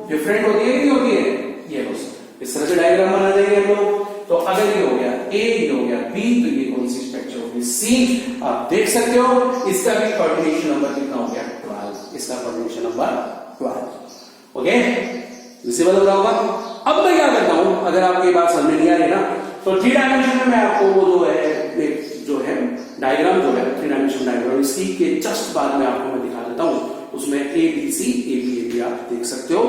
A: डिफरेंट होती है कि नहीं होती है? ये हो इस तरह से डायग्राम बना देंगे हम लोग। तो अगर ये हो गया ए, ये हो गया बी, तो ये कौन सी स्ट्रक्चर होगी? सी। आप देख सकते हो इसका भी कोऑर्डिनेशन नंबर कितना हो गया? 12। इसका कोऑर्डिनेशन नंबर 12। ओके, विजिबल हो रहा होगा। अब मैं क्या करता हूं, अगर आपको ये बात समझ नहीं आ रही ना, तो 3 डायमेंशन में मैं आपको वो जो है डायग्राम जो है 3 डायमेंशन डायग्राम, इसकी के जस्ट बाद में आपको मैं दिखा देता हूं। उसमें A B C A B आप देख सकते हो।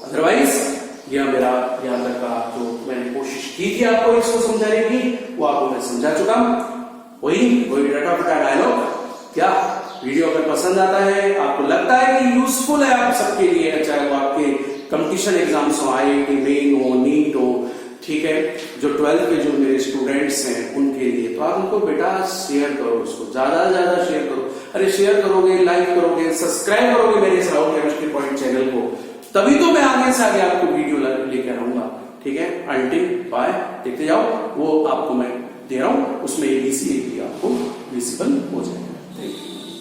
A: अदरवाइज यह मेरा यहां तक का जो मैंने कोशिश की थी आपको इसको समझाने की, वो आपको मैं समझा चुका। वही रटा-फटा डायलॉग। क्या वीडियो अगर पसंद आता है, आपको लगता है कि यूजफुल है आप सबके लिए, चाहे वो आपके कंपटीशन एग्जाम्स हो, आईआईटी मेन हो, नीट हो, ठीक है, जो 12th के जो मेरे स्टूडेंट्स हैं उनके लिए, तो आप उनको बेटा शेयर करो, इसको ज्यादा से ज्यादा शेयर करो। अरे शेयर करोगे, लाइक करोगे, सब्सक्राइब करोगे मेरे इस राहुल केमिस्ट्री पॉइंट चैनल को, तभी तो मैं आगे से आगे आपको वीडियो लेकर आऊंगा, ठीक है। अंटिल बाय, देखते जाओ, वो आपको मैं दे रहा हूं, उसमें एबीसी आपको विजिबल हो जाएगा। Thank you.